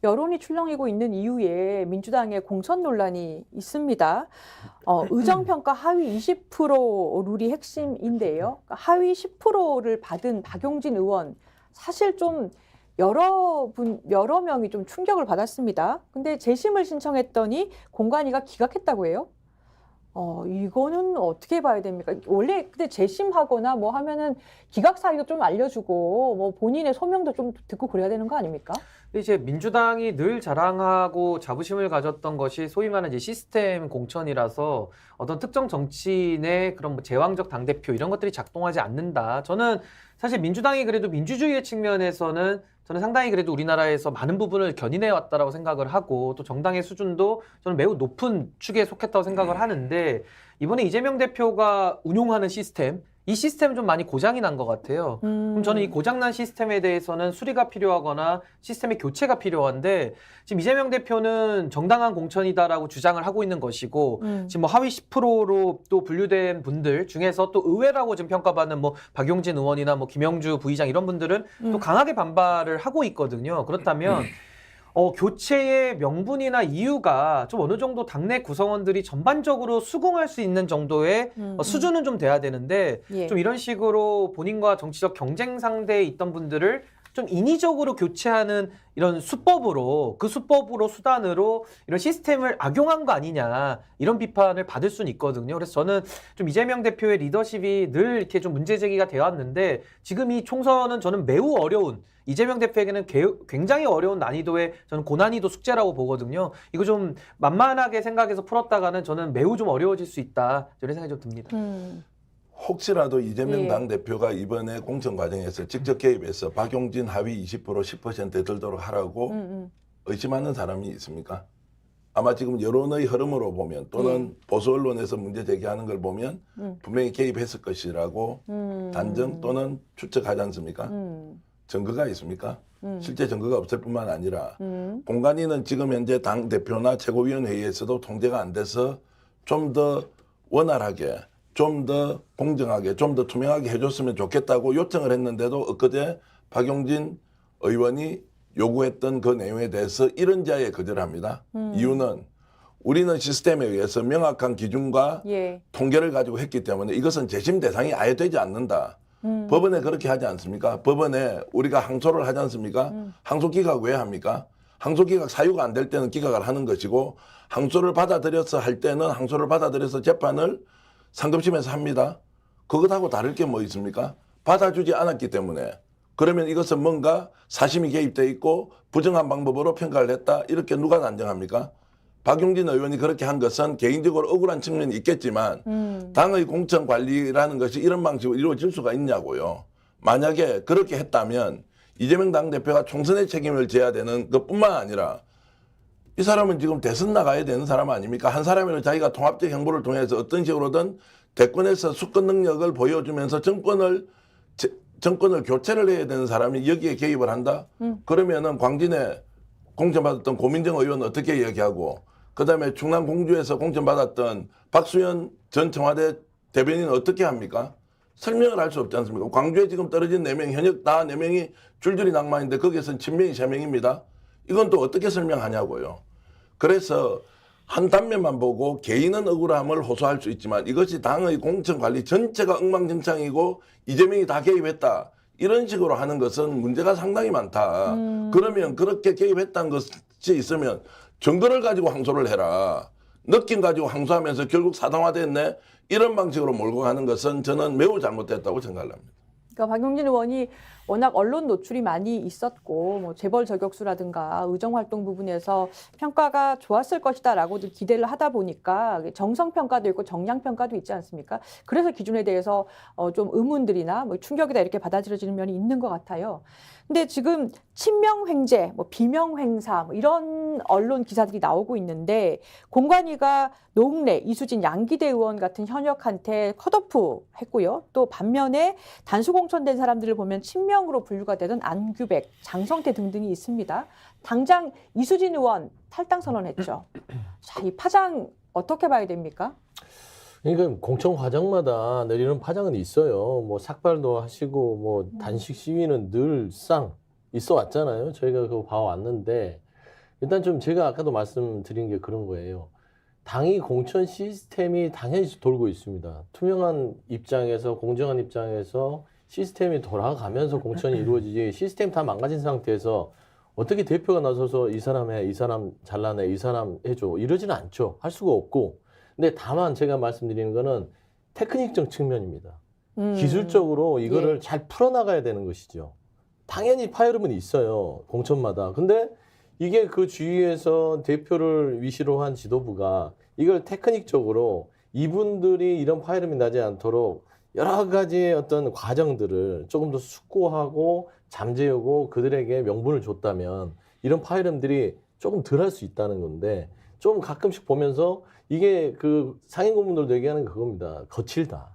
여론이 출렁이고 있는 이후에 민주당의 공천 논란이 있습니다. 의정평가 하위 20% 룰이 핵심인데요. 하위 10%를 받은 박용진 의원, 사실 좀 여러 명이 좀 충격을 받았습니다. 근데 재심을 신청했더니 공관위가 기각했다고 해요. 이거는 어떻게 봐야 됩니까? 원래 근데 재심하거나 뭐 하면은 기각 사유도 좀 알려주고 뭐 본인의 소명도 좀 듣고 그래야 되는 거 아닙니까? 근데 이제 민주당이 늘 자랑하고 자부심을 가졌던 것이 소위 말하는 이제 시스템 공천이라서 어떤 특정 정치인의 그런 뭐 제왕적 당대표 이런 것들이 작동하지 않는다. 저는 사실 민주당이 그래도 민주주의의 측면에서는 저는 상당히 그래도 우리나라에서 많은 부분을 견인해 왔다라고 생각을 하고 또 정당의 수준도 저는 매우 높은 축에 속했다고 생각을 하는데 이번에 이재명 대표가 운용하는 시스템 이 시스템은 좀 많이 고장이 난 것 같아요. 그럼 저는 이 고장난 시스템에 대해서는 수리가 필요하거나 시스템의 교체가 필요한데 지금 이재명 대표는 정당한 공천이다라고 주장을 하고 있는 것이고 지금 뭐 하위 10%로 또 분류된 분들 중에서 또 의외라고 지금 평가받는 뭐 박용진 의원이나 뭐 김영주 부의장 이런 분들은 또 강하게 반발을 하고 있거든요. 그렇다면 교체의 명분이나 이유가 좀 어느 정도 당내 구성원들이 전반적으로 수긍할 수 있는 정도의 수준은 좀 돼야 되는데 예. 좀 이런 식으로 본인과 정치적 경쟁 상대에 있던 분들을 좀 인위적으로 교체하는 이런 수법으로 그 수법으로 수단으로 이런 시스템을 악용한 거 아니냐 이런 비판을 받을 수는 있거든요. 그래서 저는 좀 이재명 대표의 리더십이 늘 이렇게 좀 문제 제기가 되어 왔는데 지금 이 총선은 저는 매우 어려운 이재명 대표에게는 굉장히 어려운 난이도의 저는 고난이도 숙제라고 보거든요. 이거 좀 만만하게 생각해서 풀었다가는 저는 매우 좀 어려워질 수 있다. 이런 생각이 좀 듭니다. 혹시라도 이재명 예. 당대표가 이번에 공천 과정에서 직접 개입해서 박용진 하위 20% 10%에 들도록 하라고 의심하는 사람이 있습니까? 아마 지금 여론의 흐름으로 보면 또는 보수 언론에서 문제 제기하는 걸 보면 분명히 개입했을 것이라고 단정 또는 추측하지 않습니까? 증거가 있습니까? 실제 증거가 없을 뿐만 아니라 공관위는 지금 현재 당대표나 최고위원회의에서도 통제가 안 돼서 좀 더 원활하게 좀 더 공정하게 좀 더 투명하게 해줬으면 좋겠다고 요청을 했는데도 엊그제 박용진 의원이 요구했던 그 내용에 대해서 이런자에 거절합니다. 이유는 우리는 시스템에 의해서 명확한 기준과 예. 통계를 가지고 했기 때문에 이것은 재심 대상이 아예 되지 않는다. 법원에 그렇게 하지 않습니까? 법원에 우리가 항소를 하지 않습니까? 항소 기각 왜 합니까? 항소 기각 사유가 안 될 때는 기각을 하는 것이고 항소를 받아들여서 할 때는 항소를 받아들여서 재판을 상급심에서 합니다. 그것하고 다를 게 뭐 있습니까? 받아주지 않았기 때문에 그러면 이것은 뭔가 사심이 개입돼 있고 부정한 방법으로 평가를 했다. 이렇게 누가 단정합니까? 박용진 의원이 그렇게 한 것은 개인적으로 억울한 측면이 있겠지만 당의 공천 관리라는 것이 이런 방식으로 이루어질 수가 있냐고요. 만약에 그렇게 했다면 이재명 당대표가 총선의 책임을 져야 되는 것뿐만 아니라 이 사람은 지금 대선 나가야 되는 사람 아닙니까? 한 사람이라도 자기가 통합적 행보를 통해서 어떤 식으로든 대권에서 수권 능력을 보여주면서 정권을 교체를 해야 되는 사람이 여기에 개입을 한다? 그러면은 광진에 공천받았던 고민정 의원은 어떻게 이야기하고 그다음에 충남 공주에서 공천받았던 박수현 전 청와대 대변인은 어떻게 합니까? 설명을 할 수 없지 않습니까? 광주에 지금 떨어진 4명, 현역 다 4명이 줄줄이 낙마인데 거기에서는 친명이 3명입니다. 이건 또 어떻게 설명하냐고요. 그래서 한 단면만 보고 개인은 억울함을 호소할 수 있지만 이것이 당의 공천관리 전체가 엉망진창이고 이재명이 다 개입했다. 이런 식으로 하는 것은 문제가 상당히 많다. 그러면 그렇게 개입했다는 것이 있으면 증거를 가지고 항소를 해라. 느낌 가지고 항소하면서 결국 사당화됐네. 이런 방식으로 몰고 가는 것은 저는 매우 잘못됐다고 생각을 합니다. 그러니까 박용진 의원이 워낙 언론 노출이 많이 있었고 뭐 재벌 저격수라든가 의정 활동 부분에서 평가가 좋았을 것이다라고들 기대를 하다 보니까 정성 평가도 있고 정량 평가도 있지 않습니까? 그래서 기준에 대해서 좀 의문들이나 뭐 충격이다 이렇게 받아들여지는 면이 있는 것 같아요. 근데 지금 친명횡재, 뭐 비명횡사 뭐 이런 언론 기사들이 나오고 있는데 공관위가 노웅래, 이수진, 양기대 의원 같은 현역한테 컷오프 했고요. 또 반면에 단수공천된 사람들을 보면 친명으로 분류가 되던 안규백, 장성태 등등이 있습니다. 당장 이수진 의원 탈당 선언했죠. 자, 이 파장 어떻게 봐야 됩니까? 그러니까 공천 과정마다 내리는 파장은 있어요. 뭐 삭발도 하시고 뭐 단식 시위는 늘상 있어 왔잖아요. 저희가 그거 봐왔는데 일단 좀 제가 아까도 말씀드린 게 그런 거예요. 당이 공천 시스템이 당연히 돌고 있습니다. 투명한 입장에서 공정한 입장에서 시스템이 돌아가면서 공천이 이루어지지 시스템 다 망가진 상태에서 어떻게 대표가 나서서 이 사람 해, 이 사람 잘라내, 이 사람 해줘 이러지는 않죠. 할 수가 없고. 근데 다만 제가 말씀드리는 거는 테크닉적 측면입니다. 기술적으로 이거를 잘 풀어나가야 되는 것이죠. 당연히 파열음은 있어요. 공천마다. 근데 이게 그 주위에서 대표를 위시로 한 지도부가 이걸 테크닉적으로 이분들이 이런 파열음이 나지 않도록 여러 가지의 어떤 과정들을 조금 더 숙고하고 잠재우고 그들에게 명분을 줬다면 이런 파열음들이 조금 덜 할 수 있다는 건데 좀 가끔씩 보면서 이게 그 상임 고문들도 얘기하는 그겁니다. 거칠다.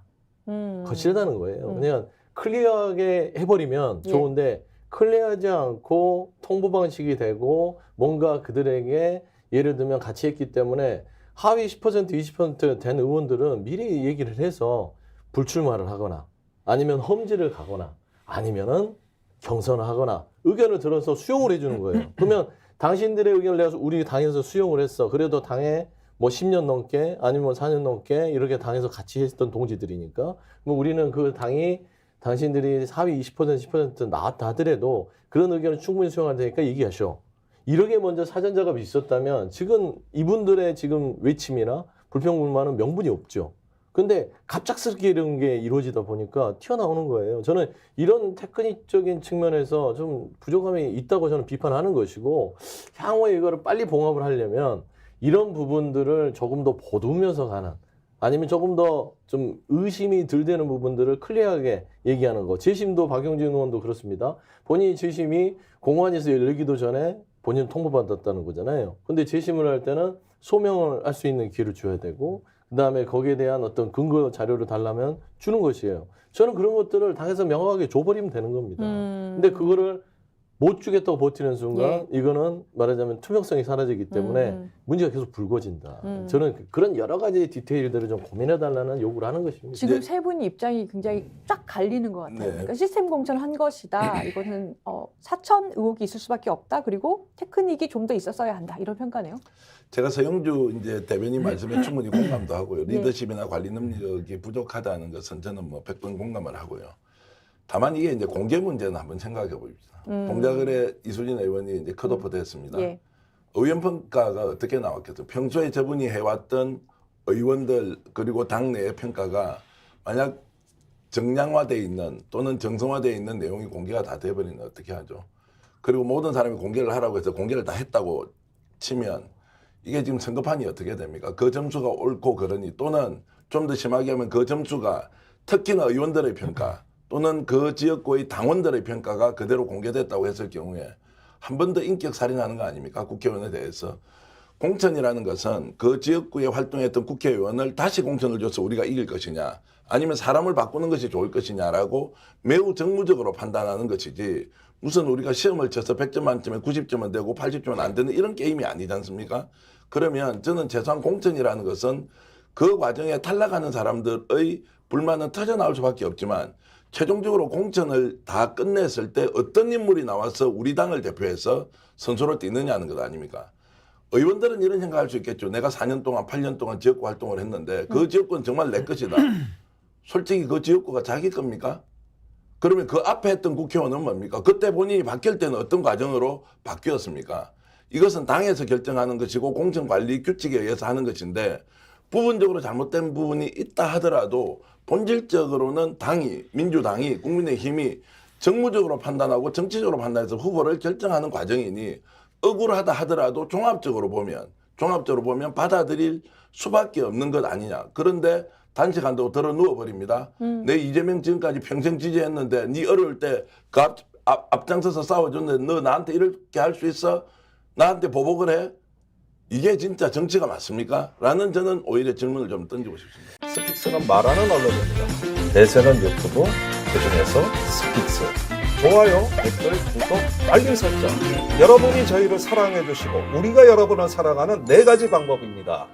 거칠다는 거예요. 그냥 클리어하게 해버리면 좋은데 클리어하지 않고 통보 방식이 되고 뭔가 그들에게 예를 들면 같이 했기 때문에 하위 10% 20% 된 의원들은 미리 얘기를 해서 불출마를 하거나 아니면 험지를 가거나 아니면은 경선을 하거나 의견을 들어서 수용을 해주는 거예요. 그러면 당신들의 의견을 내가 우리 당에서 수용을 했어. 그래도 당에 뭐 10년 넘게 아니면 4년 넘게 이렇게 당에서 같이 했던 동지들이니까 뭐 우리는 그 당이 당신들이 하위 20% 10% 나왔다 하더라도 그런 의견을 충분히 수용할 테니까 얘기하셔. 이렇게 먼저 사전 작업이 있었다면 지금 이분들의 지금 외침이나 불평불만은 명분이 없죠. 근데 갑작스럽게 이런 게 이루어지다 보니까 튀어나오는 거예요. 저는 이런 테크닉적인 측면에서 좀 부족함이 있다고 저는 비판하는 것이고 향후에 이거를 빨리 봉합을 하려면 이런 부분들을 조금 더 보듬으면서 가는 아니면 조금 더 좀 의심이 덜 되는 부분들을 클리어하게 얘기하는 거. 재심도 박용진 의원도 그렇습니다. 본인이 재심이 공안에서 열리기도 전에 본인 통보받았다는 거잖아요. 근데 재심을 할 때는 소명을 할 수 있는 기회를 줘야 되고 그다음에 거기에 대한 어떤 근거 자료를 달라면 주는 것이에요. 저는 그런 것들을 당에서 명확하게 줘버리면 되는 겁니다. 근데 그거를 못 주겠다고 버티는 순간 이거는 말하자면 투명성이 사라지기 때문에 문제가 계속 불거진다. 저는 그런 여러 가지 디테일들을 좀 고민해달라는 요구를 하는 것입니다. 지금 세 분이 입장이 굉장히 쫙 갈리는 것 같아요. 그러니까 시스템 공천한 것이다. 이거는 사천 의혹이 있을 수밖에 없다. 그리고 테크닉이 좀 더 있었어야 한다. 이런 평가네요. 제가 서영주 이제 대변인 말씀에 충분히 공감도 하고요. 리더십이나 관리 능력이 부족하다는 것은 저는 뭐 100번 공감을 하고요. 다만 이게 이제 공개 문제는 한번 생각해 봅시다. 동작을에 이수진 의원이 이제 컷오프 됐습니다. 의원 평가가 어떻게 나왔겠어요? 평소에 저분이 해왔던 의원들 그리고 당내의 평가가 만약 정량화되어 있는 또는 정성화되어 있는 내용이 공개가 다 돼버리면 어떻게 하죠? 그리고 모든 사람이 공개를 하라고 해서 공개를 다 했다고 치면 이게 지금 선거판이 어떻게 됩니까? 그 점수가 옳고 그러니 또는 좀 더 심하게 하면 그 점수가 특히나 의원들의 평가 또는 그 지역구의 당원들의 평가가 그대로 공개됐다고 했을 경우에 한 번 더 인격 살인하는 거 아닙니까? 국회의원에 대해서. 공천이라는 것은 그 지역구에 활동했던 국회의원을 다시 공천을 줘서 우리가 이길 것이냐 아니면 사람을 바꾸는 것이 좋을 것이냐라고 매우 정무적으로 판단하는 것이지 무슨 우리가 시험을 쳐서 100점 만점에 90점은 되고 80점은 안 되는 이런 게임이 아니지 않습니까? 그러면 저는 최소한 공천이라는 것은 그 과정에 탈락하는 사람들의 불만은 터져나올 수밖에 없지만 최종적으로 공천을 다 끝냈을 때 어떤 인물이 나와서 우리 당을 대표해서 선수로 뛰느냐는 것 아닙니까? 의원들은 이런 생각할 수 있겠죠. 내가 4년 동안 8년 동안 지역구 활동을 했는데 그 지역구는 정말 내 것이다. 솔직히 그 지역구가 자기 겁니까? 그러면 그 앞에 했던 국회의원은 뭡니까? 그때 본인이 바뀔 때는 어떤 과정으로 바뀌었습니까? 이것은 당에서 결정하는 것이고 공천관리 규칙에 의해서 하는 것인데 부분적으로 잘못된 부분이 있다 하더라도 본질적으로는 당이 민주당이 국민의힘이 정무적으로 판단하고 정치적으로 판단해서 후보를 결정하는 과정이니 억울하다 하더라도 종합적으로 보면 받아들일 수밖에 없는 것 아니냐. 그런데 단식한다고 들어 누워버립니다. 내 이재명 지금까지 평생 지지했는데 네 어려울 때 그 앞장서서 싸워줬는데 너 나한테 이렇게 할 수 있어? 나한테 보복을 해? 이게 진짜 정치가 맞습니까? 라는 저는 오히려 질문을 좀 던지고 싶습니다. 스픽스는 말하는 언론입니다. 대세는 유튜브, 그중에서 스픽스. 좋아요, 댓글, 구독, 알림 설정. 여러분이 저희를 사랑해 주시고 우리가 여러분을 사랑하는 4가지 방법입니다.